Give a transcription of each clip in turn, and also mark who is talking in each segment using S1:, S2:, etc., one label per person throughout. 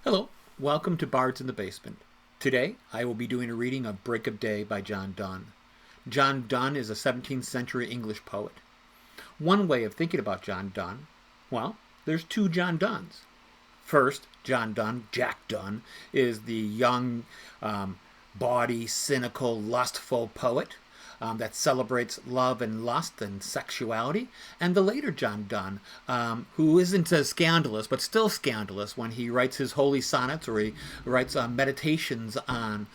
S1: Hello, welcome to Bards in the Basement. Today I will be doing a reading of Break of Day by John Donne. John Donne is a 17th century English poet. One way of thinking about John Donne, well, there's two John Donnes. First, John Donne, Jack Donne, is the young, bawdy, cynical, lustful poet that celebrates love and lust and sexuality. And the later John Donne, who isn't as scandalous, but still scandalous when he writes his holy sonnets or he writes meditations on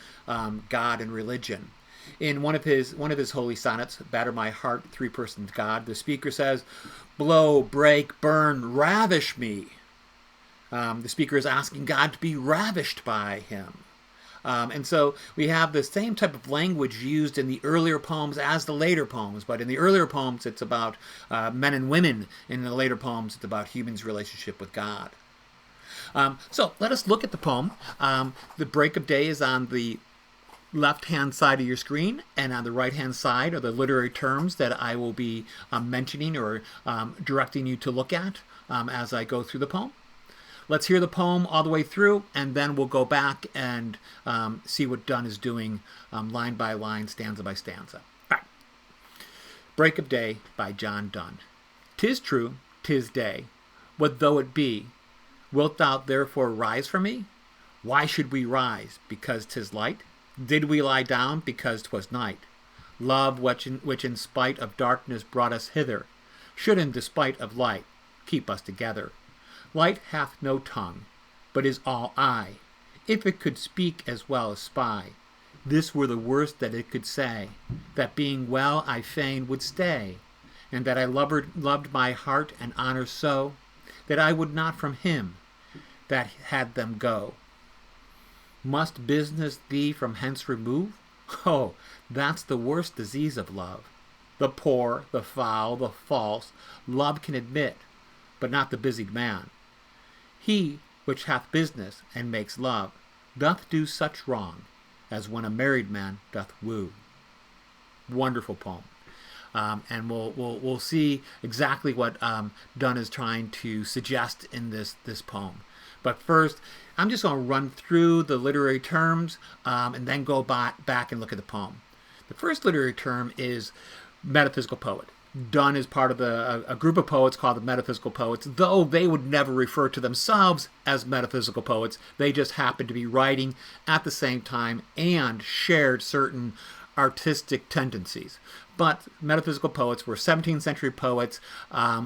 S1: God and religion. In one of his holy sonnets, Batter My Heart, Three Persons God, the speaker says, "Blow, break, burn, ravish me." The speaker is asking God to be ravished by him. And so we have the same type of language used in the earlier poems as the later poems. But in the earlier poems, it's about men and women. In the later poems, it's about humans' relationship with God. So let us look at the poem. The Break of Day is on the left-hand side of your screen, and on the right-hand side are the literary terms that I will be mentioning or directing you to look at as I go through the poem. Let's hear the poem all the way through, and then we'll go back and see what Donne is doing line by line, stanza by stanza. All right. Break of Day by John Donne. "'Tis true, 'tis day. What though it be? Wilt thou therefore rise for me? Why should we rise? Because 'tis light? Did we lie down? Because 'twas night. Love, which in spite of darkness brought us hither, should in despite of light keep us together. Light hath no tongue, but is all eye. If it could speak as well as spy, this were the worst that it could say, that being well I fain would stay, and that I loved my heart and honor so, that I would not from him that had them go. Must business thee from hence remove? Oh, that's the worst disease of love. The poor, the foul, the false, love can admit, but not the busied man. He which hath business and makes love doth do such wrong as when a married man doth woo." Wonderful poem. And we'll see exactly what Donne is trying to suggest in this poem. But first, I'm just going to run through the literary terms and then go back and look at the poem. The first literary term is metaphysical poet. Donne is part of a group of poets called the metaphysical poets, though they would never refer to themselves as metaphysical poets. They just happened to be writing at the same time and shared certain artistic tendencies. But metaphysical poets were 17th century poets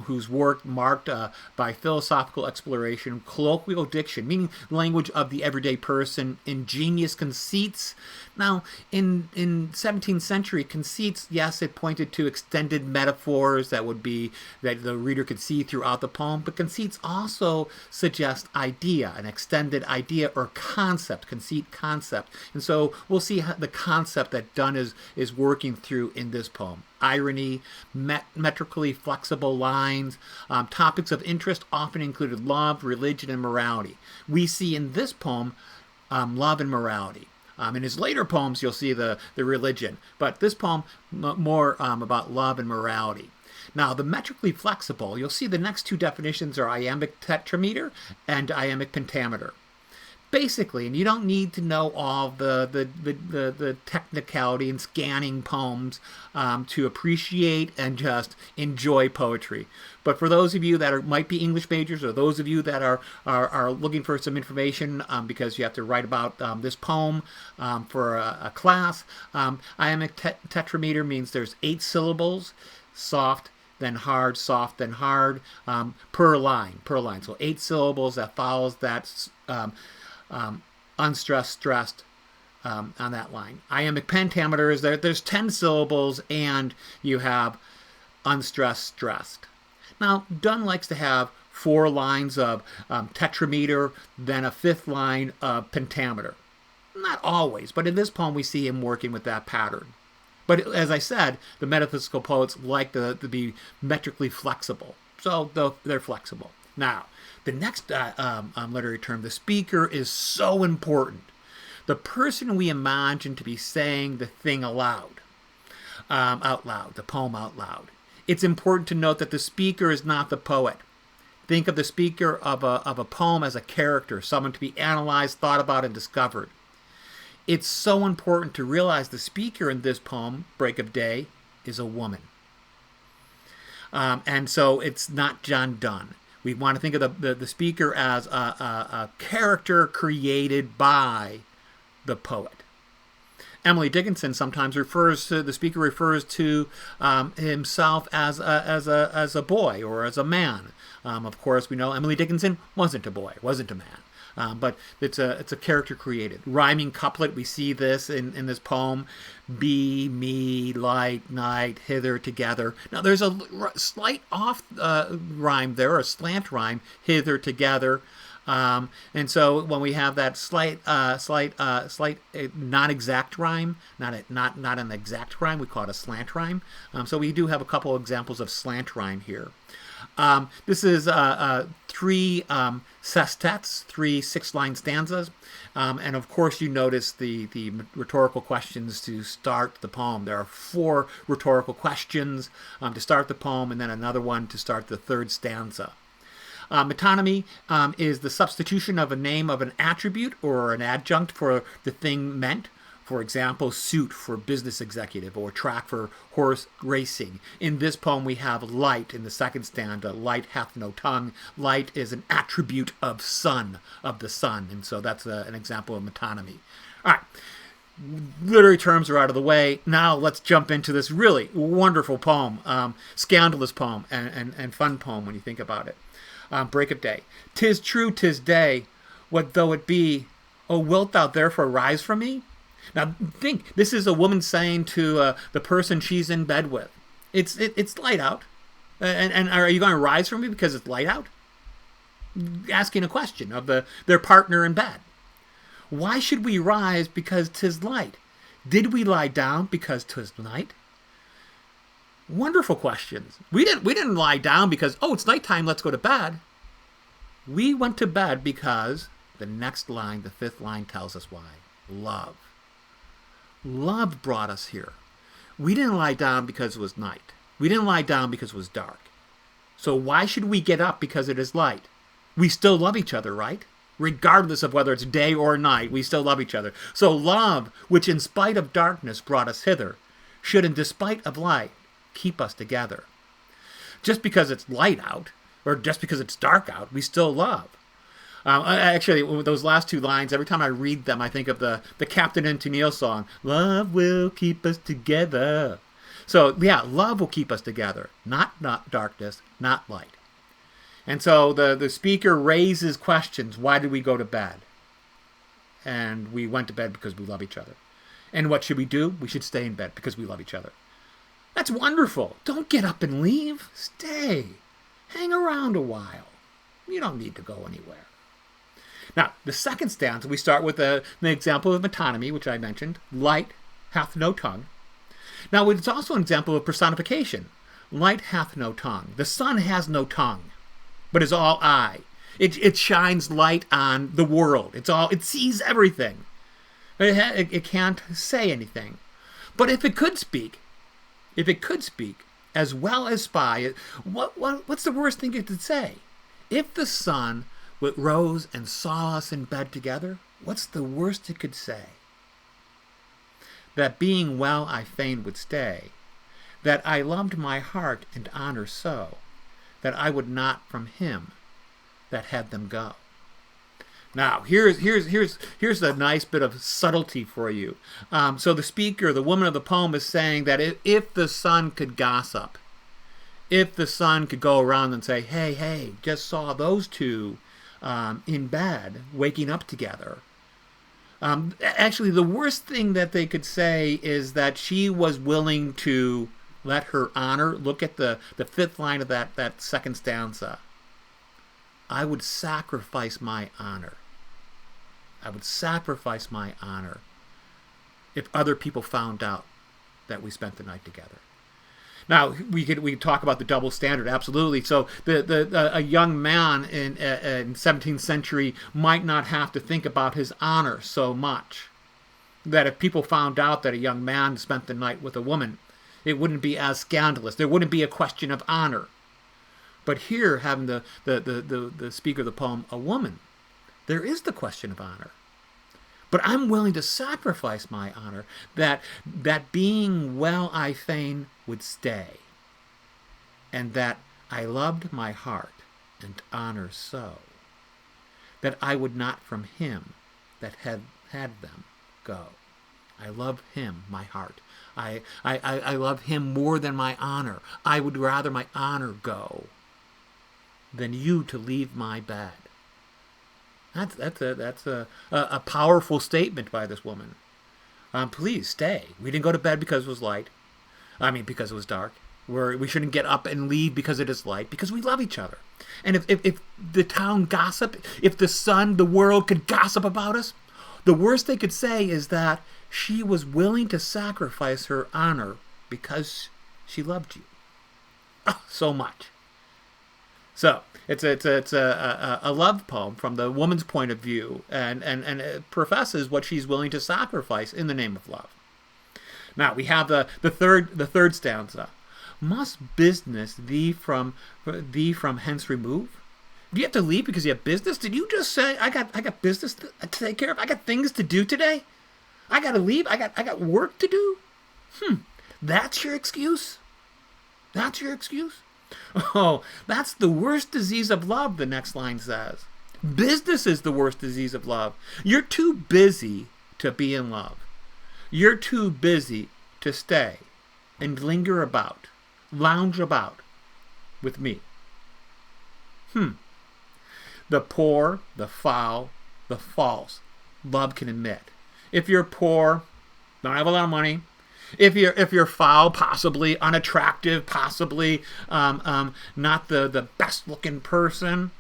S1: whose work marked by philosophical exploration, colloquial diction, meaning language of the everyday person, ingenious conceits. Now, in 17th century, conceits, yes, it pointed to extended metaphors that the reader could see throughout the poem, but conceits also suggest idea, an extended idea or concept, conceit concept. And so we'll see the concept that Donne is working through in this poem. Irony, metrically flexible lines, topics of interest often included love, religion, and morality. We see in this poem love and morality. In his later poems, you'll see the religion, but this poem more about love and morality. Now, the metrically flexible, you'll see the next two definitions are iambic tetrameter and iambic pentameter. Basically, and you don't need to know all the technicality and scanning poems to appreciate and just enjoy poetry. But for those of you that might be English majors, or those of you that are looking for some information because you have to write about this poem for a class, iambic tetrameter means there's 8 syllables, soft, then hard, soft, then hard, per line. So 8 syllables that follows that unstressed, stressed on that line. Iambic pentameter is there's 10 syllables and you have unstressed, stressed. Now, Donne likes to have 4 lines of tetrameter, then a 5th line of pentameter. Not always, but in this poem we see him working with that pattern. But as I said, the metaphysical poets like to be metrically flexible, so they're flexible. Now, the next literary term, the speaker, is so important. The person we imagine to be saying the thing aloud, out loud, the poem out loud. It's important to note that the speaker is not the poet. Think of the speaker of a poem as a character, someone to be analyzed, thought about, and discovered. It's so important to realize the speaker in this poem, Break of Day, is a woman. And so it's not John Donne. We want to think of the speaker as a character created by the poet. Emily Dickinson sometimes refers to himself as a boy or as a man. Of course, we know Emily Dickinson wasn't a boy, wasn't a man. But it's a character created. Rhyming couplet, we see this in this poem. Be, me, light, night, hither, together. Now there's a slight off rhyme there, a slant rhyme, hither, together. And so when we have that slight non-exact rhyme, not an exact rhyme, we call it a slant rhyme. So we do have a couple examples of slant rhyme here. This is 3 sestets, 3 6-line stanzas. And of course you notice the rhetorical questions to start the poem. There are 4 rhetorical questions to start the poem, and then another one to start the 3rd stanza. Metonymy is the substitution of a name of an attribute or an adjunct for the thing meant. For example, suit for business executive or track for horse racing. In this poem we have light in the 2nd stanza. Light hath no tongue. Light is an attribute of sun, of the sun. And so that's an example of metonymy. All right. Literary terms are out of the way. Now let's jump into this really wonderful poem. Scandalous poem and fun poem when you think about it. Break of Day. 'Tis true, 'tis day. What though it be? Oh, wilt thou therefore rise from me? Now think, this is a woman saying to the person she's in bed with, it's light out, and are you going to rise from me because it's light out? Asking a question of their partner in bed. Why should we rise because 'tis light? Did we lie down because 'tis night? Wonderful questions. We didn't lie down because, oh, it's nighttime, let's go to bed. We went to bed because the next line, the 5th line, tells us why. Love. Love brought us here. We didn't lie down because it was night. We didn't lie down because it was dark. So why should we get up because it is light? We still love each other, right? Regardless of whether it's day or night, we still love each other. So love, which in spite of darkness brought us hither, should in despite of light keep us together. Just because it's light out, or just because it's dark out, we still love. Actually, those last 2 lines, every time I read them, I think of the Captain and Tennille song, love will keep us together. So, yeah, love will keep us together, not darkness, not light. And so the speaker raises questions. Why did we go to bed? And we went to bed because we love each other. And what should we do? We should stay in bed because we love each other. That's wonderful. Don't get up and leave. Stay. Hang around a while. You don't need to go anywhere. Now, the 2nd stanza, we start with an example of metonymy, which I mentioned. Light hath no tongue. Now, it's also an example of personification. Light hath no tongue. The sun has no tongue, but is all eye. It shines light on the world. It sees everything. It can't say anything. But if it could speak, as well as spy, what's the worst thing it could say? If the sun rose and saw us in bed together, what's the worst it could say? That being well I fain would stay, that I loved my heart and honor so, that I would not from him that had them go. Now, here's a nice bit of subtlety for you. So the speaker, the woman of the poem, is saying that if the sun could gossip, if the sun could go around and say, hey, just saw those 2 in bed, waking up together. Actually, the worst thing that they could say is that she was willing to let her honor. Look at the 5th line of that 2nd stanza. I would sacrifice my honor. I would sacrifice my honor if other people found out that we spent the night together. Now, we could talk about the double standard, absolutely. So a young man in 17th century might not have to think about his honor so much. That if people found out that a young man spent the night with a woman, it wouldn't be as scandalous. There wouldn't be a question of honor. But here, having the speaker of the poem a woman, there is the question of honor. But I'm willing to sacrifice my honor, that being well I fain would stay, and that I loved my heart and honor so, that I would not from him that had them go. I love him, my heart. I love him more than my honor. I would rather my honor go than you to leave my bed. That's a powerful statement by this woman. Please stay. We didn't go to bed because it was light. Because it was dark. We shouldn't get up and leave because it is light, because we love each other. And if the town gossiped, if the sun, the world could gossip about us, the worst they could say is that she was willing to sacrifice her honor because she loved you. Oh, so much. So it's a love poem from the woman's point of view, and it professes what she's willing to sacrifice in the name of love. Now we have the third stanza. Must business thee from hence remove? Do you have to leave because you have business? Did you just say I got business to take care of? I got things to do today. I got to leave. I got work to do. That's your excuse? That's your excuse? Oh, that's the worst disease of love, the next line says. Business is the worst disease of love. You're too busy to be in love. You're too busy to stay and linger about, lounge about with me. The poor, the foul, the false, love can admit. If you're poor, don't have a lot of money. If you're foul, possibly unattractive, possibly not the best looking person.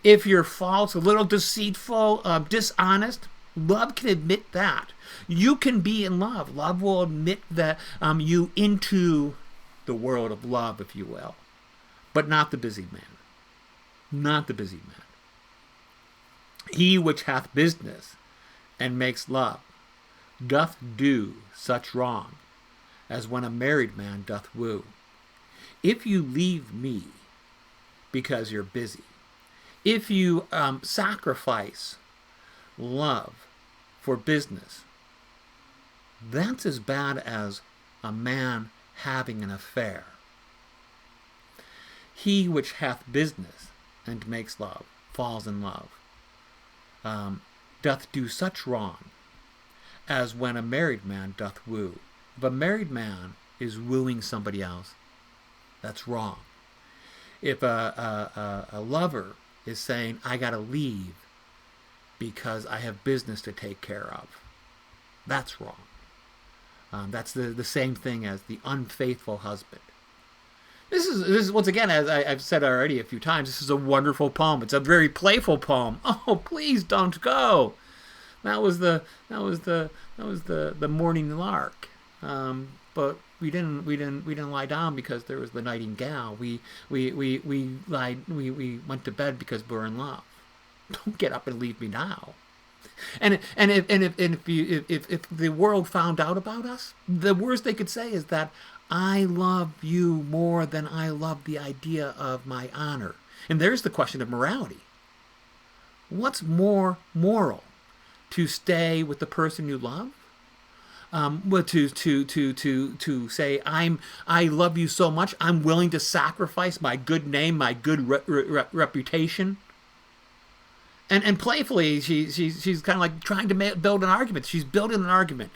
S1: If you're false, a little deceitful, dishonest, love can admit that. You can be in love. Love will admit that you into the world of love, if you will, but not the busy man. Not the busy man. He which hath business and makes love doth do such wrong as when a married man doth woo. If you leave me because you're busy, if you sacrifice love for business, that's as bad as a man having an affair. He which hath business and makes love, falls in love, doth do such wrong as when a married man doth woo. If a married man is wooing somebody else, that's wrong. If a lover is saying, I gotta leave because I have business to take care of, that's wrong. That's the same thing as the unfaithful husband. This is once again, as I've said already a few times, this is a wonderful poem. It's a very playful poem. Oh, please don't go. That was the morning lark. But we didn't lie down because there was the nightingale. We went to bed because we're in love. Don't get up and leave me now. And if the world found out about us, the worst they could say is that I love you more than I love the idea of my honor. And there's the question of morality. What's more moral? To stay with the person you love? To say I love you so much, I'm willing to sacrifice my good name, my good reputation. And playfully, she's kind of like trying to build an argument. She's building an argument.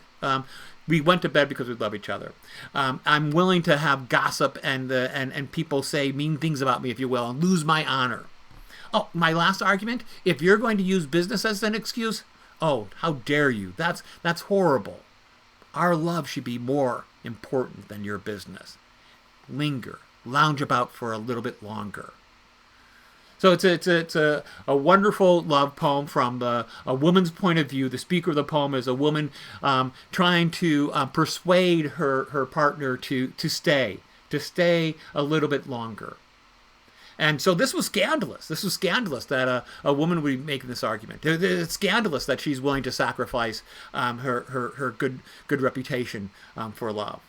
S1: We went to bed because we love each other. I'm willing to have gossip and people say mean things about me, if you will, and lose my honor. Oh, my last argument, if you're going to use business as an excuse, oh, how dare you? That's horrible. Our love should be more important than your business. Linger, lounge about for a little bit longer. So it's a wonderful love poem from a woman's point of view. The speaker of the poem is a woman trying to persuade her partner to stay a little bit longer. And so this was scandalous. This was scandalous that a woman would be making this argument. It's scandalous that she's willing to sacrifice her good reputation for love.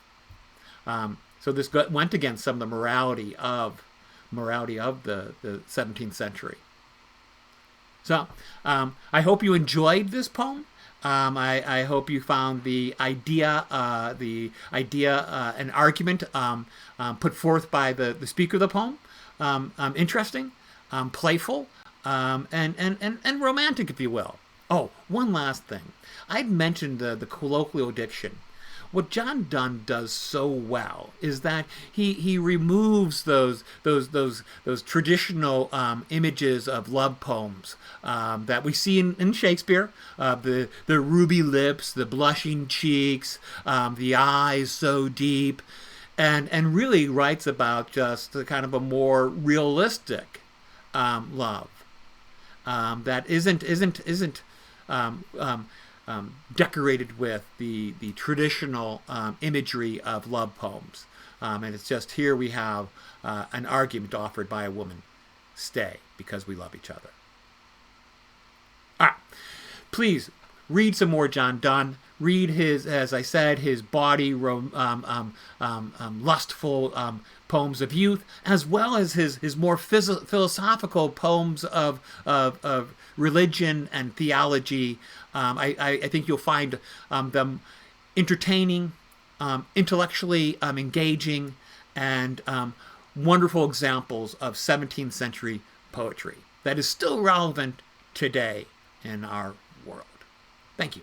S1: So this went against some of the morality of morality of the 17th century. So I hope you enjoyed this poem. I hope you found the idea and argument put forth by the speaker of the poem interesting, playful, and romantic, if you will. Oh, one last thing. I'd mentioned the colloquial diction. What John Donne does so well is that he removes those traditional images of love poems that we see in Shakespeare, the ruby lips, the blushing cheeks, the eyes so deep, and really writes about just a kind of a more realistic love that isn't decorated with the traditional imagery of love poems. And it's just here we have an argument offered by a woman. Stay, because we love each other. All right. Please read some more John Donne. Read his, as I said, his bawdy, lustful poems of youth, as well as his more philosophical poems of religion and theology. I think you'll find them entertaining, intellectually engaging, and wonderful examples of 17th century poetry that is still relevant today in our world. Thank you.